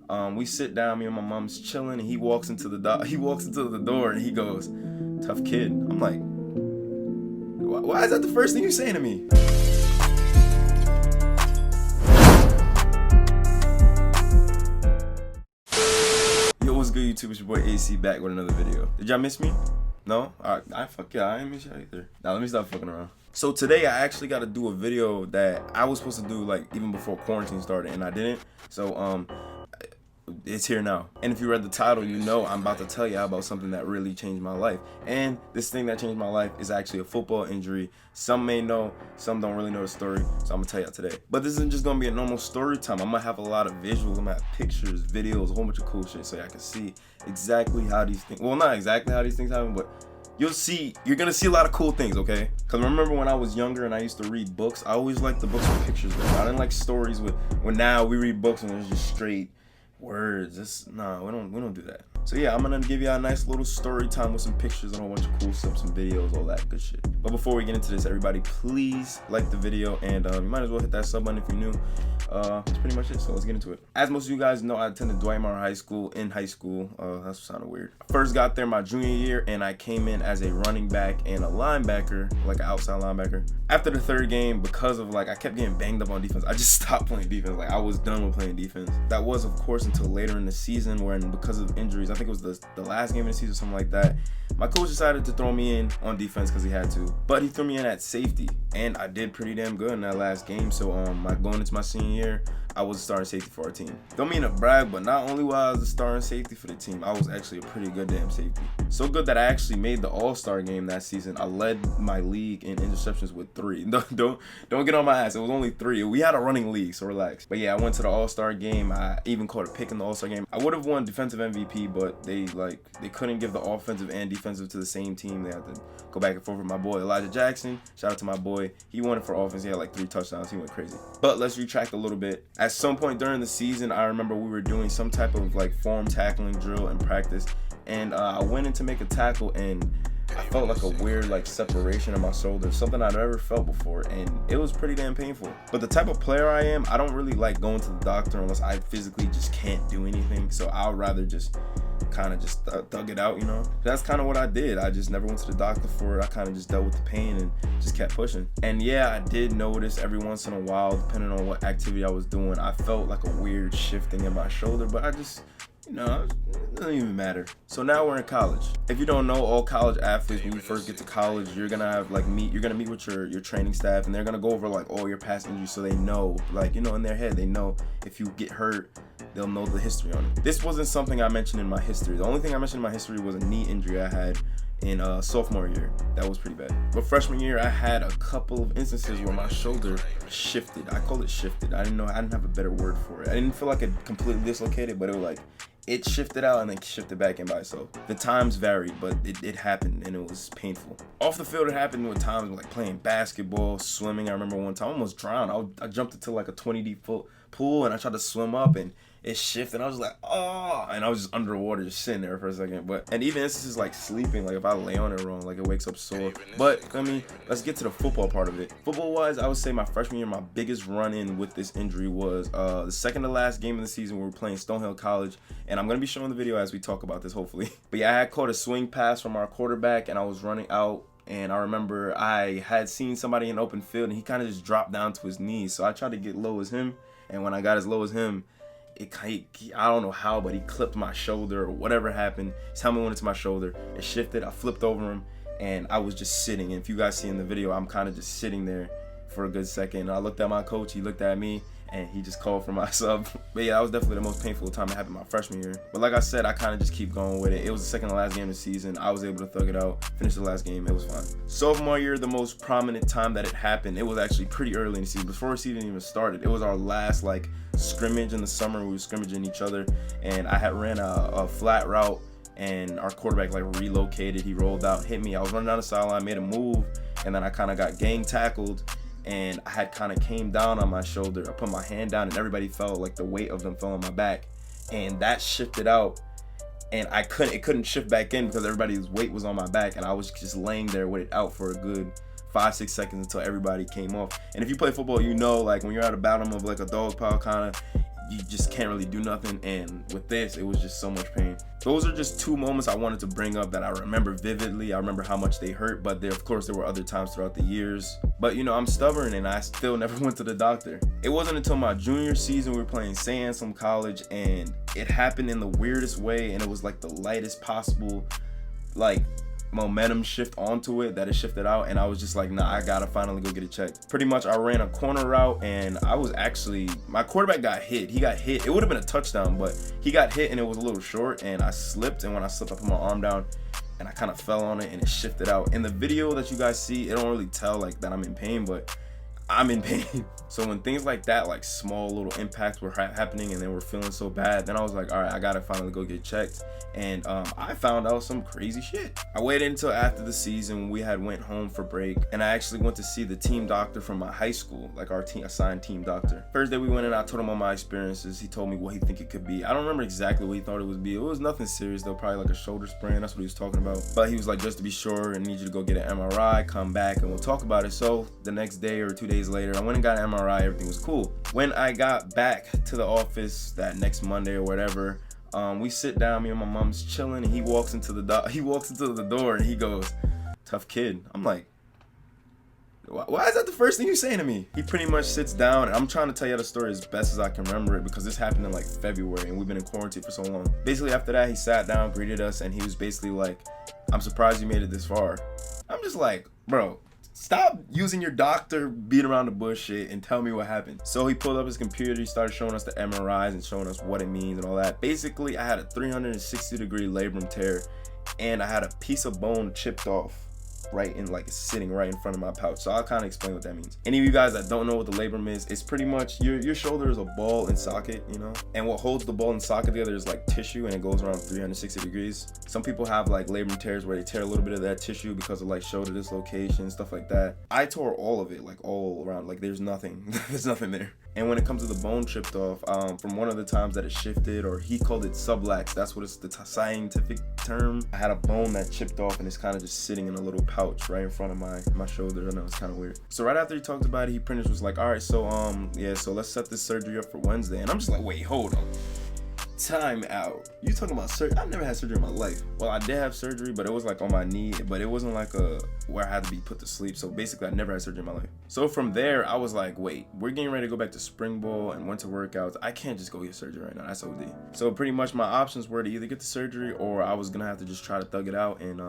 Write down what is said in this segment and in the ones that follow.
We sit down, me and my mom's chilling, and he walks into the door and he goes, "Tough kid." I'm like, why is that the first thing you're saying to me? Yo, what's good, YouTube? It's your boy AC back with another video. Did y'all miss me? No? Alright, fuck yeah, I ain't miss y'all either. Now let me stop fucking around. So today I actually got to do a video that I was supposed to do like even before quarantine started, and I didn't. So it's here now. And if you read the title, you know I'm about to tell you about something that really changed my life. And this thing that changed my life is actually a football injury. Some may know, some don't really know the story, so I'm gonna tell y'all today. But this isn't just gonna be a normal story time. I'm gonna have a lot of visuals, I'm gonna have pictures, videos, a whole bunch of cool shit so y'all can see exactly how these things, well, not exactly how these things happen, but you're gonna see a lot of cool things, okay? Because remember when I was younger and I used to read books, I always liked the books with pictures. I didn't like stories when now we read books and it's just straight words. Nah, we don't do that. So yeah, I'm gonna give you a nice little story time with some pictures and a whole bunch of cool stuff, some videos, all that good shit. But before we get into this, everybody please like the video, and you might as well hit that sub button if you're new. That's pretty much it, so let's get into it. As most of you guys know, I attended Dwight Moore High School in high school. That sounded weird. I first got there my junior year, and I came in as a running back and a linebacker, like an outside linebacker. After the third game, because of I kept getting banged up on defense, I just stopped playing defense. I was done with playing defense. That was, of course, until later in the season, when because of injuries, I think it was the last game of the season, something like that, my coach decided to throw me in on defense because he had to. But he threw me in at safety, and I did pretty damn good in that last game. So going into my senior year, I was a starting safety for our team. Don't mean to brag, but not only was I the starting safety for the team, I was actually a pretty good damn safety. So good that I actually made the All-Star game that season. I led my league in interceptions with 3. Don't get on my ass. It was only 3. We had a running league, so relax. But yeah, I went to the All-Star game. I even caught a pick in the All-Star game. I would have won defensive MVP, but they couldn't give the offensive and defensive to the same team. They had to go back and forth with my boy Elijah Jackson. Shout out to my boy. He won it for offense. He had 3 touchdowns. He went crazy. But let's retract a little bit. At some point during the season, I remember we were doing some type of form tackling drill in practice, and I went in to make a tackle, and I felt like a weird separation in my shoulder, something I'd never felt before, and it was pretty damn painful. But the type of player I am, I don't really like going to the doctor unless I physically just can't do anything. So I'd rather just kind of just thug it out, you know? That's kind of what I did. I just never went to the doctor for it. I kind of just dealt with the pain and just kept pushing. And yeah, I did notice every once in a while, depending on what activity I was doing, I felt like a weird shifting in my shoulder, but I just, it doesn't even matter. So now we're in college. If you don't know, all college athletes, when you first get to college, you're gonna have you're gonna meet with your training staff, and they're gonna go over all your past injuries, so they know, in their head, they know if you get hurt, they'll know the history on it. This wasn't something I mentioned in my history. The only thing I mentioned in my history was a knee injury I had in sophomore year. That was pretty bad. But freshman year, I had a couple of instances where my shoulder shifted. I call it shifted. I didn't have a better word for it. I didn't feel like it completely dislocated, but it was it shifted out and then shifted back in by itself. The times varied, but it happened, and it was painful. Off the field, it happened with times playing basketball, swimming. I remember one time I almost drowned. I jumped into a 20 deep pool, and I tried to swim up, and it shifted. I was like, oh, and I was just underwater, just sitting there for a second. And even instances like sleeping, if I lay on it wrong, it wakes up sore. But let's get to the football part of it. Football wise, I would say my freshman year, my biggest run-in with this injury was the second to last game of the season. We were playing Stonehill College, and I'm gonna be showing the video as we talk about this, hopefully. But yeah, I had caught a swing pass from our quarterback, and I was running out. And I remember I had seen somebody in open field, and he kind of just dropped down to his knees. So I tried to get low as him, and when I got as low as him, I don't know how, but he clipped my shoulder or whatever happened. His helmet went into my shoulder. It shifted. I flipped over him, and I was just sitting. And if you guys see in the video, I'm kind of just sitting there for a good second. And I looked at my coach. He looked at me, and he just called for my sub. But yeah, that was definitely the most painful time that happened my freshman year. But like I said, I kind of just keep going with it. It was the second to last game of the season. I was able to thug it out, finish the last game. It was fine. Sophomore year, the most prominent time that it happened, it was actually pretty early in the season. Before the season even started, it was our last scrimmage in the summer. We were scrimmaging each other, and I had ran a flat route, and our quarterback relocated. He rolled out, hit me. I was running down the sideline, made a move, and then I kind of got gang tackled, and I had kind of came down on my shoulder. I put my hand down, and everybody felt the weight of them fell on my back, and that shifted out, and it couldn't shift back in because everybody's weight was on my back, and I was just laying there with it out for a good 5-6 seconds until everybody came off. And if you play football, when you're at the bottom of a dog pile, kind of, you just can't really do nothing. And with this, it was just so much pain. Those are just two moments I wanted to bring up that I remember vividly. I remember how much they hurt, but of course there were other times throughout the years. But you know, I'm stubborn and I still never went to the doctor. It wasn't until my junior season we were playing St. Anselm College, and it happened in the weirdest way, and it was like the lightest possible like momentum shift onto it that it shifted out, and I was just like, nah, I gotta finally go get it checked. Pretty much I ran a corner route, and I was actually, my quarterback got hit. He got hit. It would have been a touchdown, but he got hit and it was a little short, and I slipped, and when I slipped I put my arm down and I kind of fell on it and it shifted out. In the video that you guys see, it don't really tell like that I'm in pain, but I'm in pain. So when things like that, like small little impacts were happening and then we're feeling so bad, then I was like, all right, I gotta finally go get checked. And I found out some crazy shit. I waited until after the season when we had went home for break, and I actually went to see the team doctor from my high school, like our team assigned team doctor. First day we went in, I told him all my experiences. He told me what he think it could be. I don't remember exactly what he thought it would be. It was nothing serious though, probably like a shoulder sprain. That's what he was talking about. But he was like, just to be sure, I need you to go get an MRI, come back, and we'll talk about it. So the next day or 2 days later, I went and got an MRI. Everything was cool. When I got back to the office that next Monday or whatever, we sit down, me and my mom's chilling, and he walks into the door and he goes, "Tough kid." I'm like, why is that the first thing you're saying to me? He pretty much sits down, and I'm trying to tell you the story as best as I can remember it because this happened in like February and we've been in quarantine for so long. Basically after that, he sat down, greeted us, and he was basically like, "I'm surprised you made it this far." I'm just like, bro, stop using your doctor beat around the bush shit and tell me what happened. So he pulled up his computer, he started showing us the MRIs and showing us what it means and all that. Basically, I had a 360-degree labrum tear, and I had a piece of bone chipped off right in, like, sitting right in front of my pouch. So I'll kind of explain what that means. Any of you guys that don't know what the labrum is, it's pretty much your shoulder is a ball and socket, you know, and what holds the ball and socket together is like tissue, and it goes around 360 degrees. Some people have like labrum tears where they tear a little bit of that tissue because of like shoulder dislocation, stuff like that. I tore all of it, like all around, like there's nothing there. And when it comes to the bone chipped off, from one of the times that it shifted, or he called it sublux, that's what it's the scientific term. I had a bone that chipped off and it's kind of just sitting in a little pouch right in front of my shoulder. I know it's kind of weird. So right after he talked about it, he pretty much was like, all right, so yeah, so let's set this surgery up for Wednesday. And I'm just like, wait, hold on. Time out. You talking about surgery? I've never had surgery in my life. Well, I did have surgery, but it was like on my knee, but it wasn't like where I had to be put to sleep. So basically I never had surgery in my life. So from there, I was like, wait, we're getting ready to go back to spring ball and winter workouts. I can't just go get surgery right now. That's OD. So pretty much my options were to either get the surgery, or I was gonna have to just try to thug it out and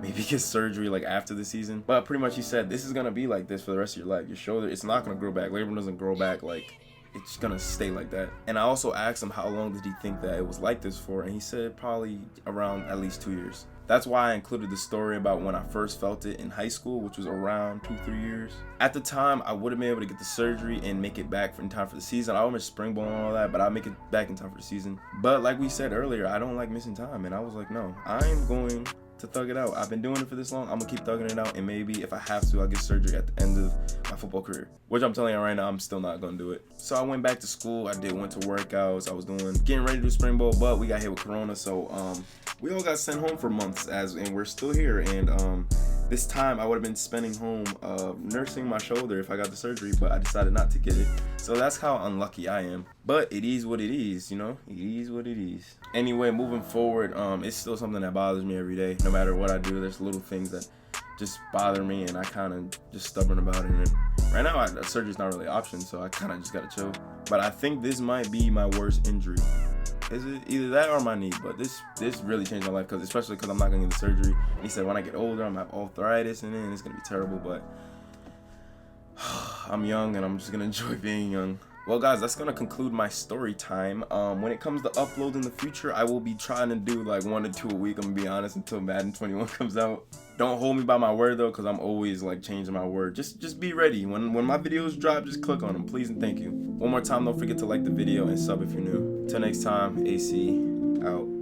maybe get surgery like after the season. But pretty much he said, this is gonna be like this for the rest of your life. Your shoulder, it's not gonna grow back. Labrum doesn't grow back, like it's gonna stay like that. And I also asked him how long did he think that it was like this for, and he said probably around at least 2 years. That's why I included the story about when I first felt it in high school, which was around 2-3 years. At the time, I would have been able to get the surgery and make it back in time for the season. I would miss spring ball and all that, but I'll make it back in time for the season. But like we said earlier, I don't like missing time, and I was like, no, I'm going to thug it out. I've been doing it for this long. I'm gonna keep thugging it out, and maybe if I have to, I'll get surgery at the end of my football career, which I'm telling you right now, I'm still not gonna do it. So I went back to school. I did winter workouts. I was getting ready to do spring ball, but we got hit with corona, so we all got sent home for months, and we're still here. And this time I would have been spending home nursing my shoulder if I got the surgery, but I decided not to get it. So that's how unlucky I am. But it is what it is, you know? It is what it is. Anyway, moving forward, it's still something that bothers me every day. No matter what I do, there's little things that just bother me, and I kind of just stubborn about it. And right now, surgery's not really an option, so I kind of just gotta chill. But I think this might be my worst injury. Is it either that or my knee? But this really changed my life, especially because I'm not gonna get the surgery. And he said when I get older, I'm gonna have arthritis in it, and it's gonna be terrible. But I'm young, and I'm just gonna enjoy being young. Well, guys, that's gonna conclude my story time. When it comes to upload in the future, I will be trying to do like 1 to 2 a week. I'm gonna be honest, until Madden 21 comes out. Don't hold me by my word though, because I'm always like changing my word. Just be ready. When my videos drop, just click on them, please and thank you. One more time, don't forget to like the video and sub if you're new. Till next time, AC out.